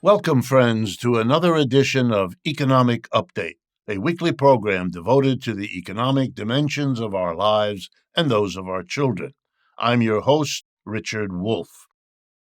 Welcome, friends, to another edition of Economic Update, a weekly program devoted to the economic dimensions of our lives and those of our children. I'm your host, Richard Wolff.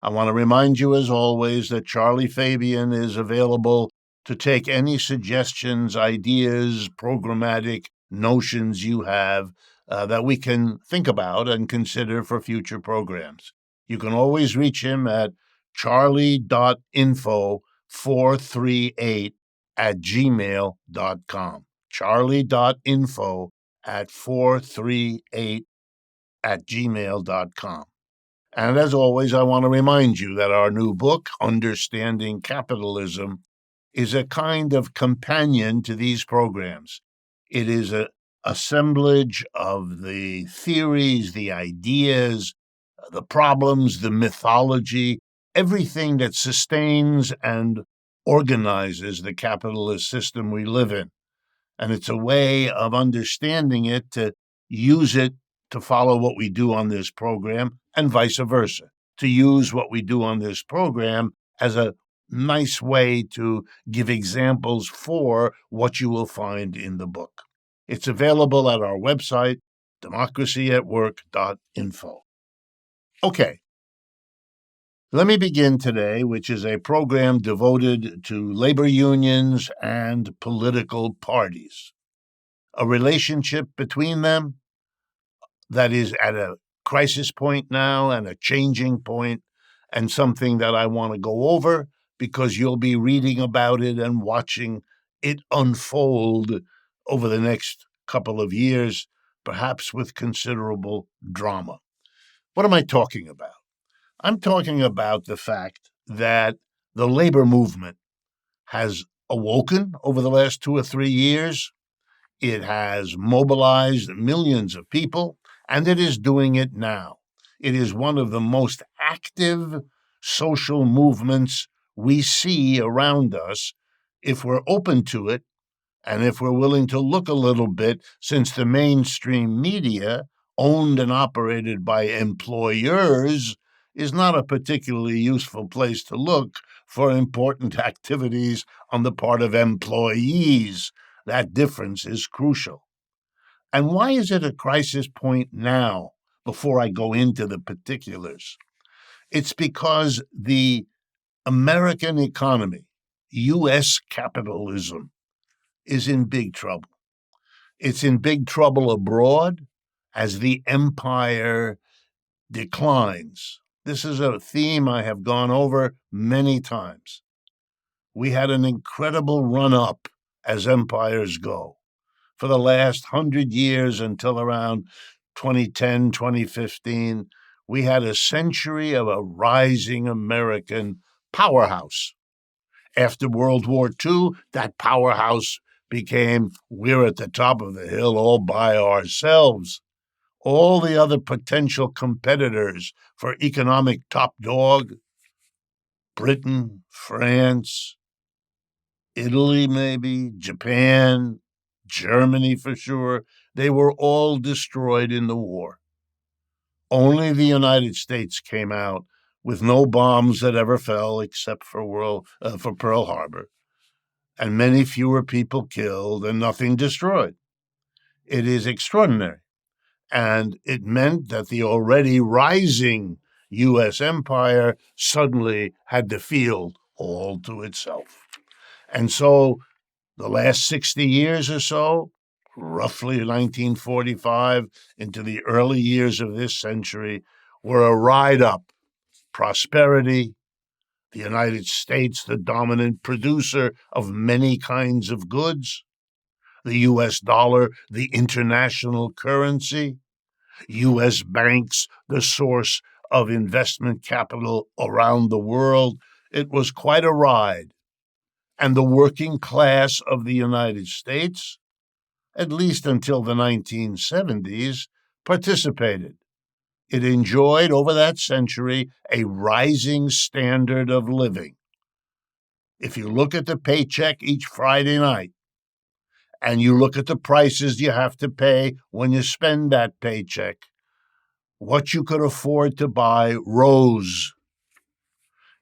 I want to remind you, as always, that Charlie Fabian is available to take any suggestions, ideas, programmatic notions you have that we can think about and consider for future programs. You can always reach him at charlie.info438@gmail.com. charlie.info438@gmail.com. And as always, I want to remind you that our new book, Understanding Capitalism, is a kind of companion to these programs. It is an assemblage of the theories, the ideas, the problems, the mythology, everything that sustains and organizes the capitalist system we live in. And it's a way of understanding it to use it to follow what we do on this program and vice versa, to use what we do on this program as a nice way to give examples for what you will find in the book. It's available at our website, democracyatwork.info. Okay, let me begin today, which is a program devoted to labor unions and political parties. A relationship between them that is at a crisis point now and a changing point, and something that I want to go over because you'll be reading about it and watching it unfold over the next couple of years, perhaps with considerable drama. What am I talking about? I'm talking about the fact that the labor movement has awoken over the last 2 or 3 years. It has mobilized millions of people, and it is doing it now. It is one of the most active social movements we see around us if we're open to it and if we're willing to look a little bit, since the mainstream media, owned and operated by employers, is not a particularly useful place to look for important activities on the part of employees. That difference is crucial. And why is it a crisis point now, before I go into the particulars? It's because the American economy, U.S. capitalism, is in big trouble. It's in big trouble abroad as the empire declines. This is a theme I have gone over many times. We had an incredible run-up as empires go. For the last 100 years until around 2010, 2015, we had a century of a rising American powerhouse. After World War II, that powerhouse became, we're at the top of the hill all by ourselves. All the other potential competitors for economic top dog, Britain, France, Italy maybe, Japan, Germany for sure, they were all destroyed in the war. Only the United States came out with no bombs that ever fell except for Pearl Harbor, and many fewer people killed and nothing destroyed. It is extraordinary. And it meant that the already rising U.S. empire suddenly had the field all to itself. And so the last 60 years or so, roughly 1945 into the early years of this century, were a ride up. Prosperity, the United States, the dominant producer of many kinds of goods, the U.S. dollar, the international currency, U.S. banks, the source of investment capital around the world. It was quite a ride. And the working class of the United States, at least until the 1970s, participated. It enjoyed, over that century, a rising standard of living. If you look at the paycheck each Friday night, and you look at the prices you have to pay when you spend that paycheck, what you could afford to buy rose.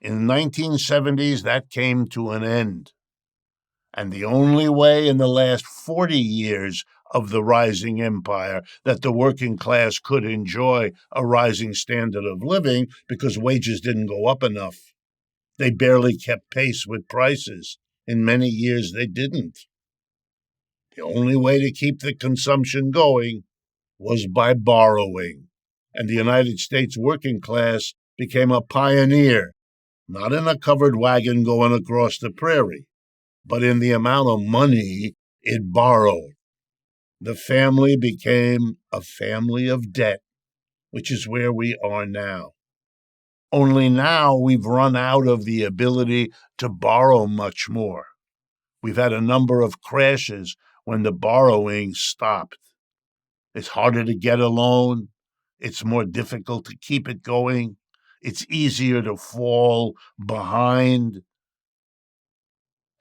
In the 1970s, that came to an end. And the only way in the last 40 years of the rising empire that the working class could enjoy a rising standard of living, because wages didn't go up enough. They barely kept pace with prices. In many years, they didn't. The only way to keep the consumption going was by borrowing. And the United States working class became a pioneer, not in a covered wagon going across the prairie, but in the amount of money it borrowed. The family became a family of debt, which is where we are now. Only now we've run out of the ability to borrow much more. We've had a number of crashes when the borrowing stopped. It's harder to get a loan. It's more difficult to keep it going. It's easier to fall behind.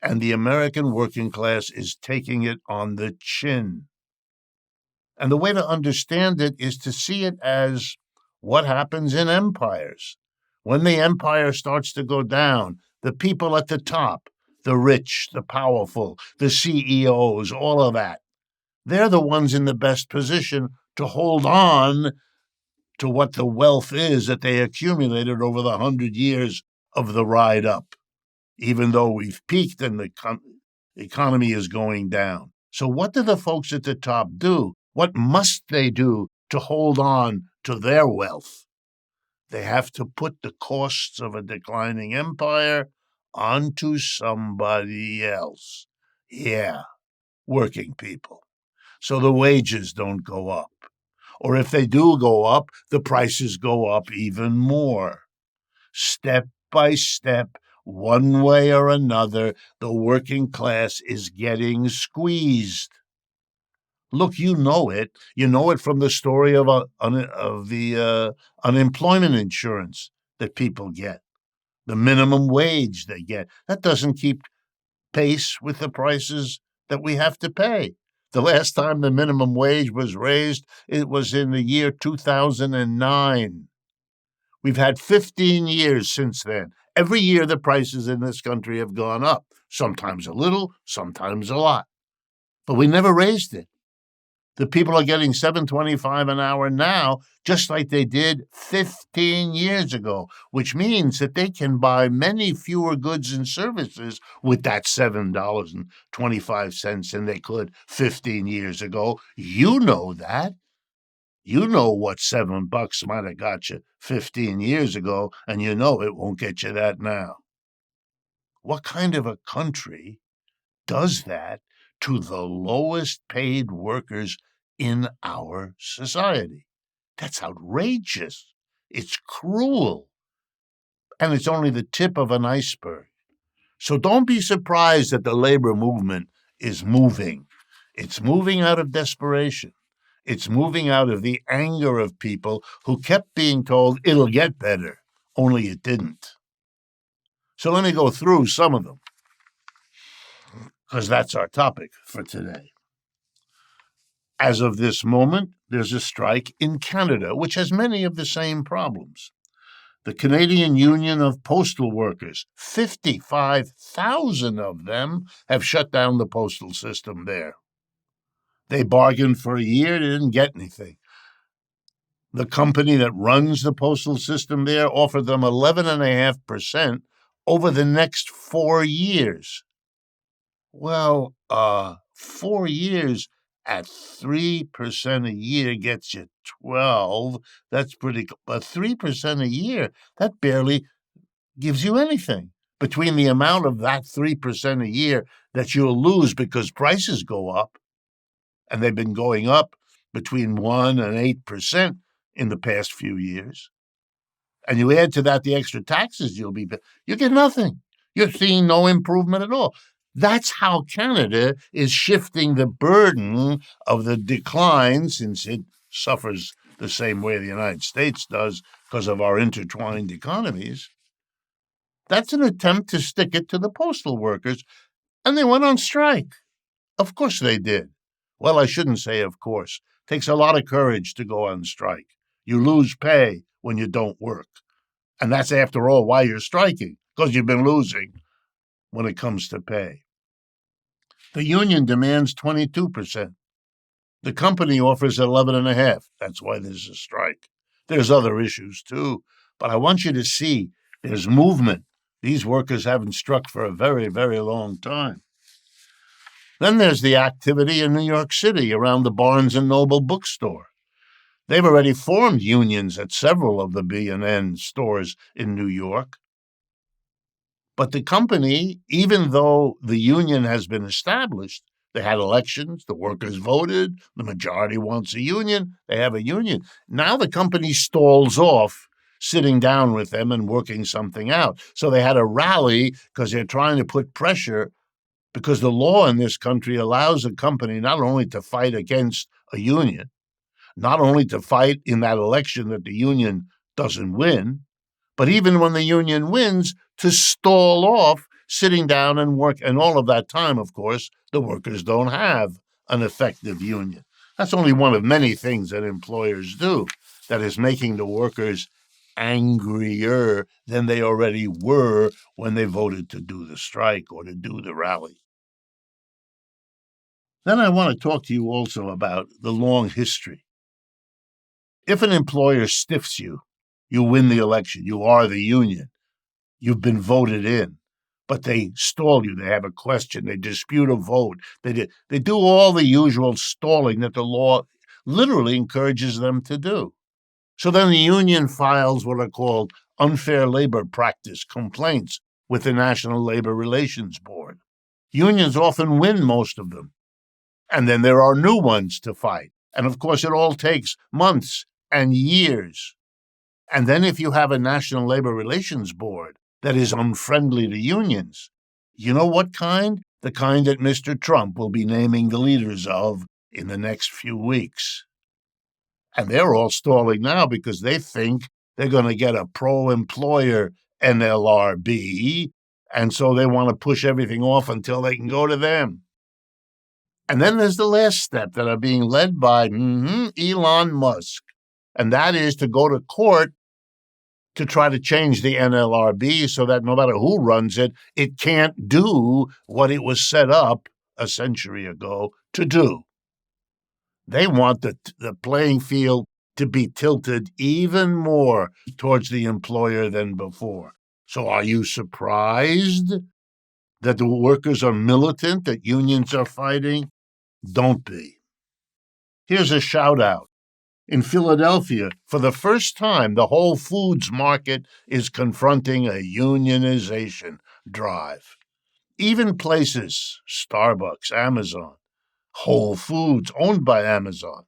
And the American working class is taking it on the chin. And the way to understand it is to see it as what happens in empires. When the empire starts to go down, the people at the top, the rich, the powerful, the CEOs, all of that, they're the ones in the best position to hold on to what the wealth is that they accumulated over the 100 years of the ride up, even though we've peaked and the economy is going down. So what do the folks at the top do? What must they do to hold on to their wealth? They have to put the costs of a declining empire onto somebody else. Yeah, working people. So the wages don't go up. Or if they do go up, the prices go up even more. Step by step, one way or another, the working class is getting squeezed. Look, you know it. You know it from the story of the unemployment insurance that people get, the minimum wage they get. That doesn't keep pace with the prices that we have to pay. The last time the minimum wage was raised, it was in the year 2009. We've had 15 years since then. Every year the prices in this country have gone up, sometimes a little, sometimes a lot. But we never raised it. The people are getting $7.25 an hour now, just like they did 15 years ago, which means that they can buy many fewer goods and services with that $7.25 than they could 15 years ago. You know that. You know what $7 might have got you 15 years ago, and you know it won't get you that now. What kind of a country does that to the lowest paid workers in our society? That's outrageous. It's cruel. And it's only the tip of an iceberg. So don't be surprised that the labor movement is moving. It's moving out of desperation. It's moving out of the anger of people who kept being told it'll get better, only it didn't. So let me go through some of them, because that's our topic for today. As of this moment, there's a strike in Canada, which has many of the same problems. The Canadian Union of Postal Workers, 55,000 of them, have shut down the postal system there. They bargained for a year, they didn't get anything. The company that runs the postal system there offered them 11.5% over the next 4 years. Well, 4 years at 3% a year gets you 12. That's pretty good. But 3% a year, that barely gives you anything. Between the amount of that 3% a year that you'll lose because prices go up, and they've been going up between 1 and 8% in the past few years, and you add to that the extra taxes you get nothing. You're seeing no improvement at all. That's how Canada is shifting the burden of the decline, since it suffers the same way the United States does because of our intertwined economies. That's an attempt to stick it to the postal workers, and they went on strike. Of course they did. Well, I shouldn't say of course. It takes a lot of courage to go on strike. You lose pay when you don't work. And that's, after all, why you're striking, because you've been losing when it comes to pay. The union demands 22%. The company offers 11.5%. That's why there's a strike. There's other issues too, but I want you to see there's movement. These workers haven't struck for a very, very long time. Then there's the activity in New York City around the Barnes & Noble bookstore. They've already formed unions at several of the B&N stores in New York. But the company, even though the union has been established, they had elections, the workers voted, the majority wants a union, they have a union. Now the company stalls off sitting down with them and working something out. So they had a rally because they're trying to put pressure, because the law in this country allows a company not only to fight against a union, not only to fight in that election that the union doesn't win, but even when the union wins, to stall off sitting down and work. And all of that time, of course, the workers don't have an effective union. That's only one of many things that employers do that is making the workers angrier than they already were when they voted to do the strike or to do the rally. Then I want to talk to you also about the long history. If an employer stiffs you, you win the election, you are the union, you've been voted in, but they stall you, they have a question, they dispute a vote, they do all the usual stalling that the law literally encourages them to do. So then the union files what are called unfair labor practice complaints with the National Labor Relations Board. Unions often win most of them, and then there are new ones to fight. And of course, it all takes months and years. And then if you have a National Labor Relations Board that is unfriendly to unions, you know what kind? The kind that Mr. Trump will be naming the leaders of in the next few weeks. And they're all stalling now because they think they're going to get a pro-employer NLRB, and so they want to push everything off until they can go to them. And then there's the last step that are being led by Elon Musk, and that is to go to court to try to change the NLRB so that no matter who runs it, it can't do what it was set up a century ago to do. They want the playing field to be tilted even more towards the employer than before. So are you surprised that the workers are militant, that unions are fighting? Don't be. Here's a shout out. In Philadelphia, for the first time, the Whole Foods market is confronting a unionization drive. Even places, Starbucks, Amazon, Whole Foods, owned by Amazon,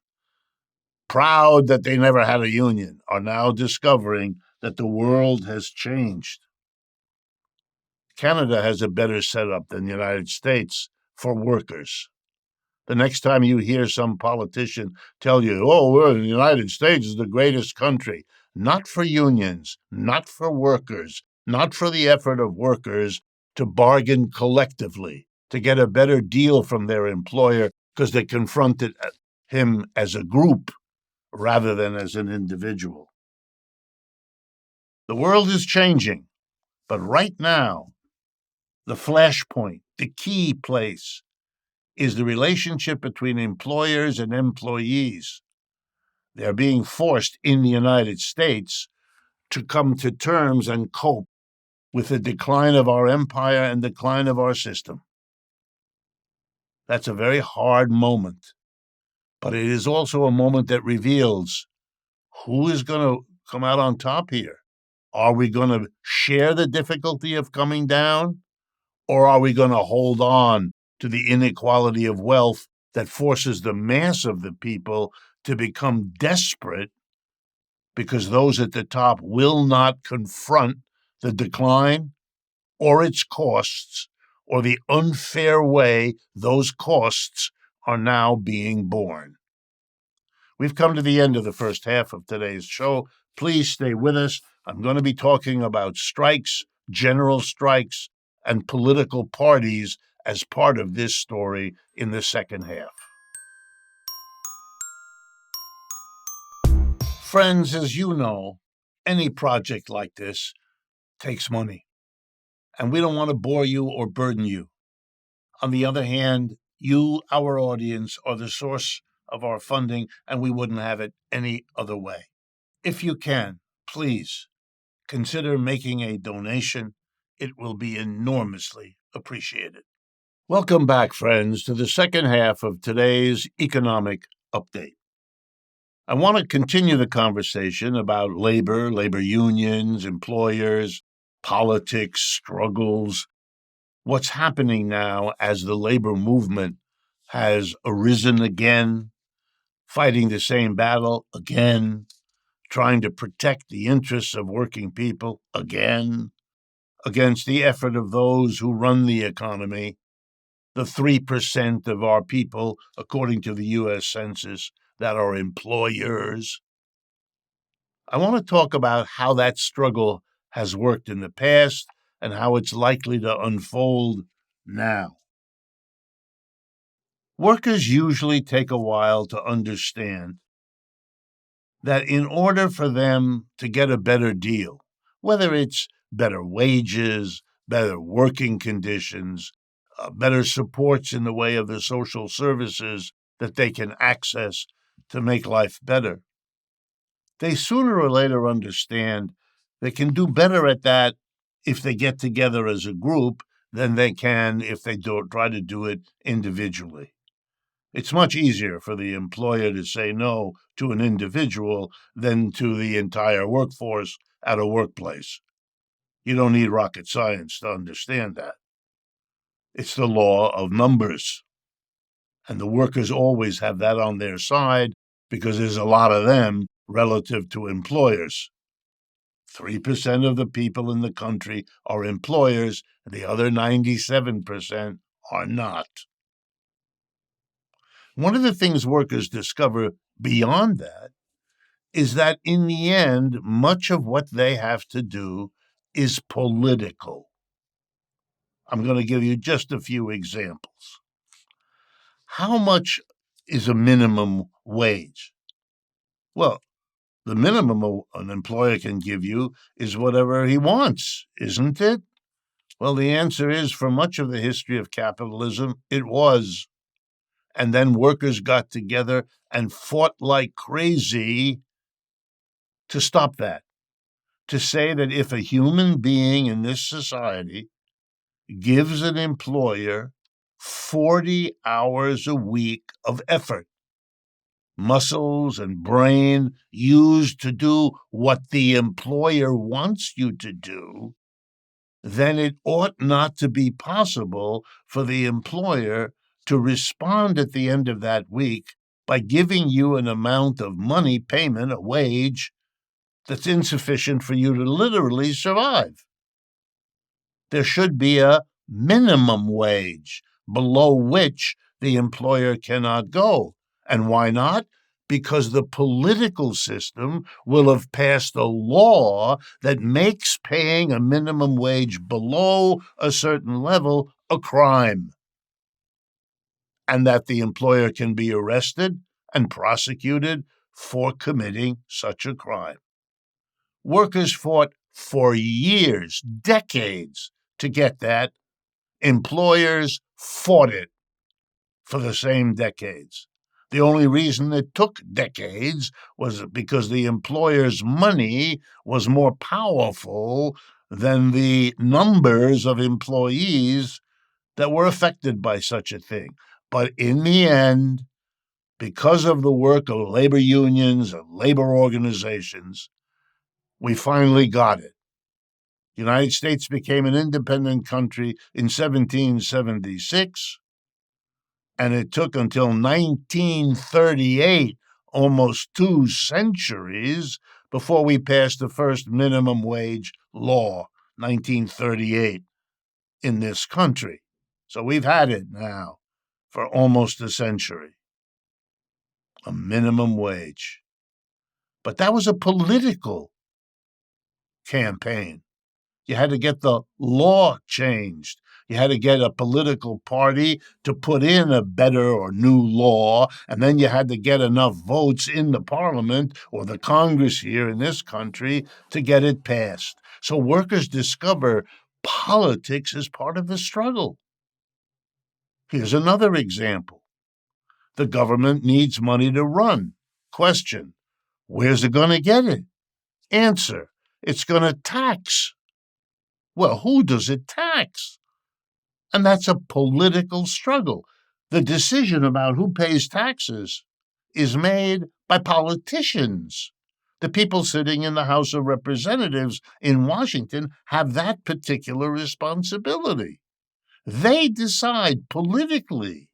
proud that they never had a union, are now discovering that the world has changed. Canada has a better setup than the United States for workers. The next time you hear some politician tell you, oh, the United States is the greatest country, not for unions, not for workers, not for the effort of workers to bargain collectively, to get a better deal from their employer because they confronted him as a group rather than as an individual. The world is changing, but right now, the flashpoint, the key place, is the relationship between employers and employees. They're being forced in the United States to come to terms and cope with the decline of our empire and decline of our system. That's a very hard moment, but it is also a moment that reveals who is going to come out on top here. Are we going to share the difficulty of coming down, or are we going to hold on to the inequality of wealth that forces the mass of the people to become desperate because those at the top will not confront the decline or its costs or the unfair way those costs are now being borne? We've come to the end of the first half of today's show. Please stay with us. I'm going to be talking about strikes, general strikes, and political parties as part of this story in the second half. Friends, as you know, Any project like this takes money, and we don't want to bore you or burden you. On the other hand, you, our audience, are the source of our funding, and we wouldn't have it any other way. If you can, please consider making a donation. It will be enormously appreciated. Welcome back, friends, to the second half of today's economic update. I want to continue the conversation about labor unions, employers, politics, struggles, what's happening now as the labor movement has arisen again, fighting the same battle again, trying to protect the interests of working people again, against the effort of those who run the economy, the 3% of our people, according to the U.S. Census, that are employers. I want to talk about how that struggle has worked in the past and how it's likely to unfold now. Workers usually take a while to understand that in order for them to get a better deal, whether it's better wages, better working conditions, better supports in the way of the social services that they can access to make life better, they sooner or later understand they can do better at that if they get together as a group than they can if they try to do it individually. It's much easier for the employer to say no to an individual than to the entire workforce at a workplace. You don't need rocket science to understand that. It's the law of numbers. And the workers always have that on their side because there's a lot of them relative to employers. 3% of the people in the country are employers, and the other 97% are not. One of the things workers discover beyond that is that in the end, much of what they have to do is political. I'm going to give you just a few examples. How much is a minimum wage? Well, the minimum an employer can give you is whatever he wants, isn't it? Well, the answer is for much of the history of capitalism, it was. And then workers got together and fought like crazy to stop that, to say that if a human being in this society gives an employer 40 hours a week of effort, muscles and brain used to do what the employer wants you to do, then it ought not to be possible for the employer to respond at the end of that week by giving you an amount of money payment, a wage, that's insufficient for you to literally survive. There should be a minimum wage below which the employer cannot go. And why not? Because the political system will have passed a law that makes paying a minimum wage below a certain level a crime, and that the employer can be arrested and prosecuted for committing such a crime. Workers fought for years, decades, to get that. Employers fought it for the same decades. The only reason it took decades was because the employer's money was more powerful than the numbers of employees that were affected by such a thing. But in the end, because of the work of labor unions and labor organizations, we finally got it. The United States became an independent country in 1776, and it took until 1938, almost 2 centuries, before we passed the first minimum wage law, 1938, in this country. So we've had it now for almost a century, a minimum wage. But that was a political campaign. You had to get the law changed. You had to get a political party to put in a better or new law, and then you had to get enough votes in the parliament or the Congress here in this country to get it passed. So workers discover politics as part of the struggle. Here's another example. The government needs money to run. Question: where's it going to get it? Answer: it's going to tax. Well, who does it tax? And that's a political struggle. The decision about who pays taxes is made by politicians. The people sitting in the House of Representatives in Washington have that particular responsibility. They decide politically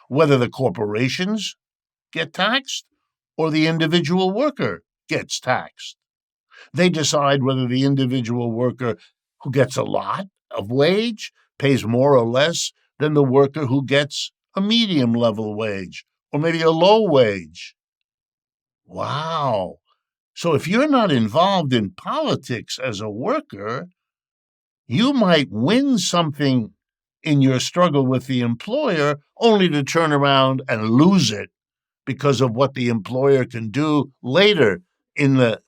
whether the corporations get taxed or the individual worker gets taxed. They decide whether the individual worker who gets a lot of wage pays more or less than the worker who gets a medium level wage or maybe a low wage. Wow. So if you're not involved in politics as a worker, you might win something in your struggle with the employer only to turn around and lose it because of what the employer can do later in the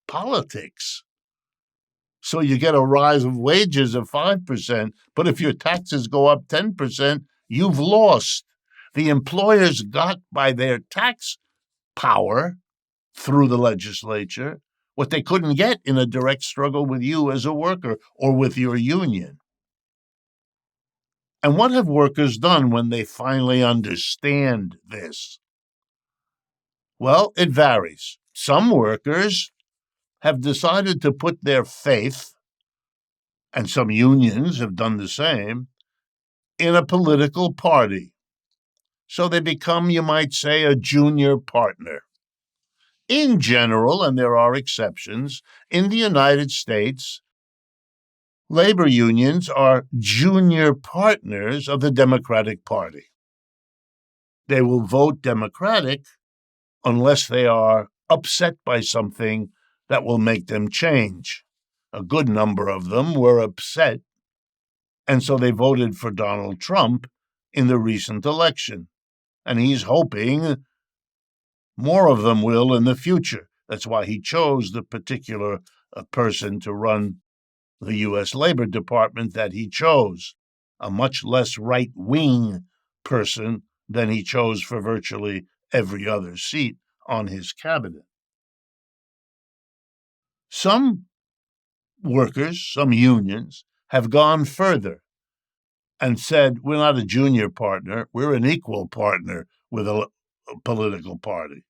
politics. So you get a rise of wages of 5%, but if your taxes go up 10%, you've lost. The employers got by their tax power through the legislature what they couldn't get in a direct struggle with you as a worker or with your union. And what have workers done when they finally understand this? Well, it varies. Some workers have decided to put their faith, and some unions have done the same, in a political party. So they become, you might say, a junior partner. In general, and there are exceptions, in the United States, labor unions are junior partners of the Democratic Party. They will vote Democratic unless they are upset by something that will make them change. A good number of them were upset, and so they voted for Donald Trump in the recent election. And he's hoping more of them will in the future. That's why he chose the particular person to run the U.S. Labor Department that he chose, a much less right-wing person than he chose for virtually every other seat on his cabinet. Some workers, some unions, have gone further and said, we're not a junior partner, we're an equal partner with a political party.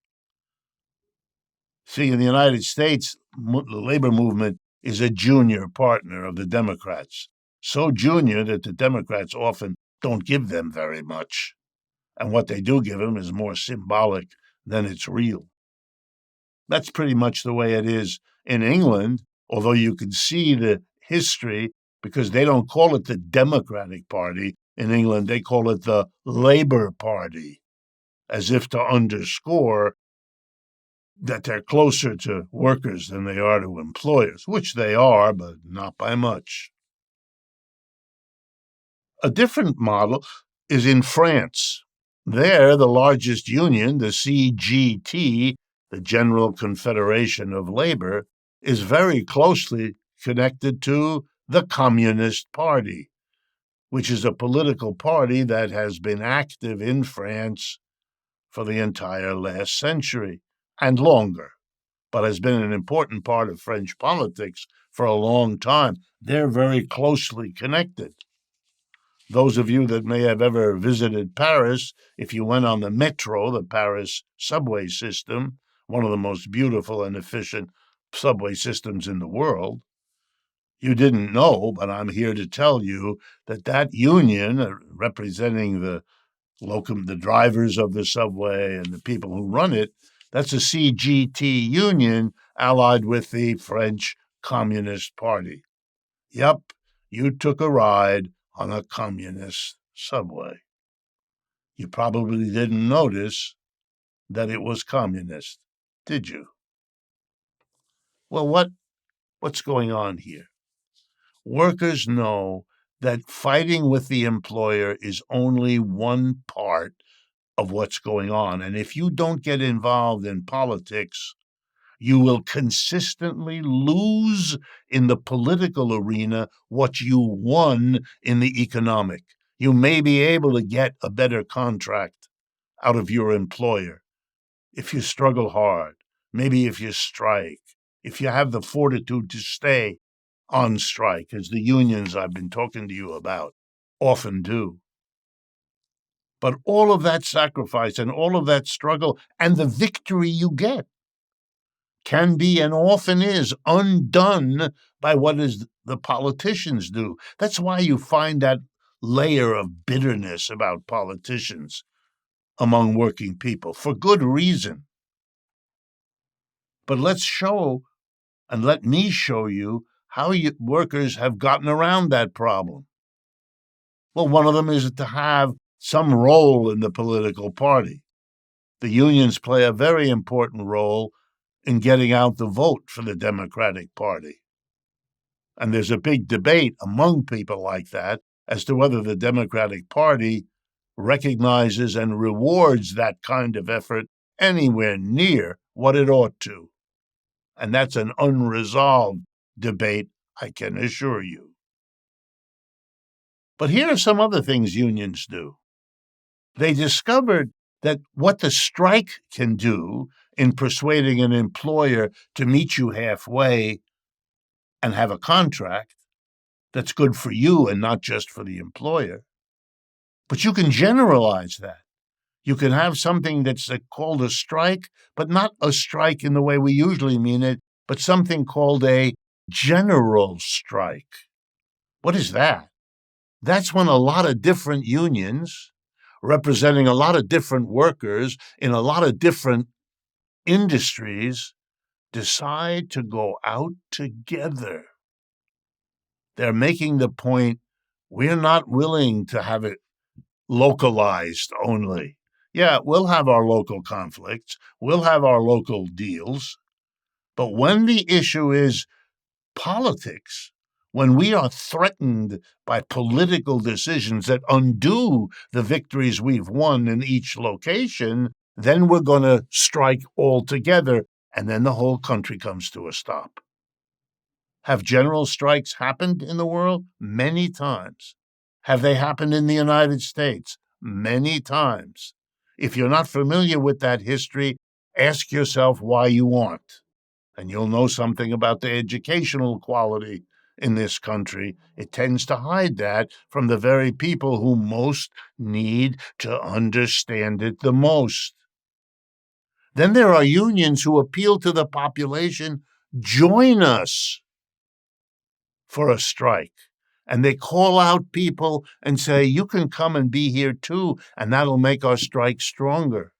See, in the United States, the labor movement is a junior partner of the Democrats, so junior that the Democrats often don't give them very much. And what they do give them is more symbolic than it's real. That's pretty much the way it is in England, although you can see the history because they don't call it the Democratic Party in England, they call it the Labour Party, as if to underscore that they're closer to workers than they are to employers, which they are, but not by much. A different model is in France. There, the largest union, the CGT, the General Confederation of Labor, is very closely connected to the Communist Party, which is a political party that has been active in France for the entire last century and longer, but has been an important part of French politics for a long time. They're very closely connected. Those of you that may have ever visited Paris, if you went on the metro, the Paris subway system, one of the most beautiful and efficient subway systems in the world, you didn't know, but I'm here to tell you that that union representing the drivers of the subway and the people who run it, that's a CGT union allied with the French Communist Party. Yep, you took a ride on a communist subway. You probably didn't notice that it was communist, did you? Well, what's going on here? Workers know that fighting with the employer is only one part of what's going on. And if you don't get involved in politics, you will consistently lose in the political arena what you won in the economic. You may be able to get a better contract out of your employer if you struggle hard, maybe if you strike, if you have the fortitude to stay on strike, as the unions I've been talking to you about often do. But all of that sacrifice and all of that struggle and the victory you get can be and often is undone by what is the politicians do. That's why you find that layer of bitterness about politicians among working people, for good reason. But let's show, and let me show you, how workers have gotten around that problem. Well, one of them is to have some role in the political party. The unions play a very important role in getting out the vote for the Democratic Party. And there's a big debate among people like that as to whether the Democratic Party recognizes and rewards that kind of effort anywhere near what it ought to. And that's an unresolved debate, I can assure you. But here are some other things unions do. They discovered that what the strike can do in persuading an employer to meet you halfway and have a contract that's good for you and not just for the employer. But you can generalize that. You can have something that's called a strike, but not a strike in the way we usually mean it, but something called a general strike. What is that? That's when a lot of different unions representing a lot of different workers in a lot of different industries decide to go out together. They're making the point, we're not willing to have it localized only. Yeah, we'll have our local conflicts, we'll have our local deals, but when the issue is politics, when we are threatened by political decisions that undo the victories we've won in each location, then we're going to strike all together, and then the whole country comes to a stop. Have general strikes happened in the world? Many times. Have they happened in the United States? Many times. If you're not familiar with that history, ask yourself why you aren't. And you'll know something about the educational quality in this country. It tends to hide that from the very people who most need to understand it the most. Then there are unions who appeal to the population, join us for a strike. And they call out people and say, you can come and be here too, and that'll make our strike stronger.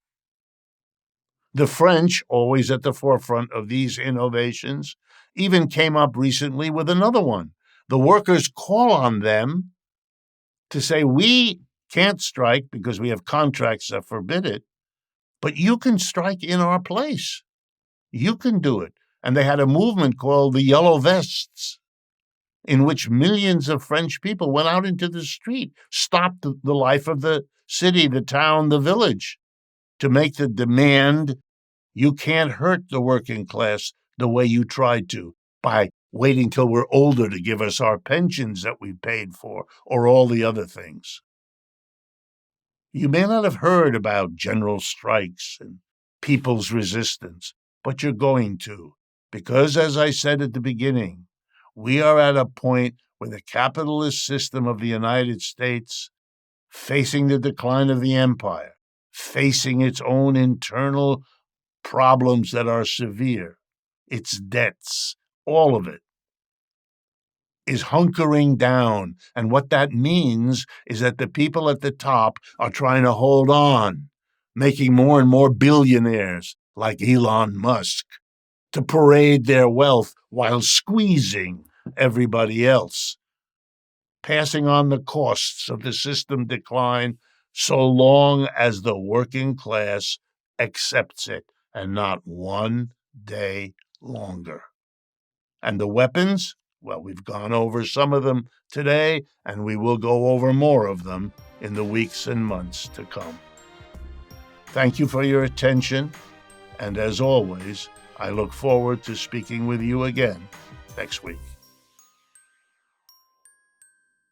The French, always at the forefront of these innovations, even came up recently with another one. The workers call on them to say, we can't strike because we have contracts that forbid it, but you can strike in our place. You can do it. And they had a movement called the Yellow Vests, in which millions of French people went out into the street, stopped the life of the city, the town, the village, to make the demand, you can't hurt the working class the way you tried to by waiting till we're older to give us our pensions that we paid for, or all the other things. You may not have heard about general strikes and people's resistance, but you're going to, because, as I said at the beginning, we are at a point where the capitalist system of the United States, facing the decline of the empire, facing its own internal problems that are severe, its debts, all of it, is hunkering down. And what that means is that the people at the top are trying to hold on, making more and more billionaires like Elon Musk to parade their wealth while squeezing everybody else, passing on the costs of the system decline so long as the working class accepts it, and not one day longer. And the weapons? Well, we've gone over some of them today, and we will go over more of them in the weeks and months to come. Thank you for your attention, and as always, I look forward to speaking with you again next week.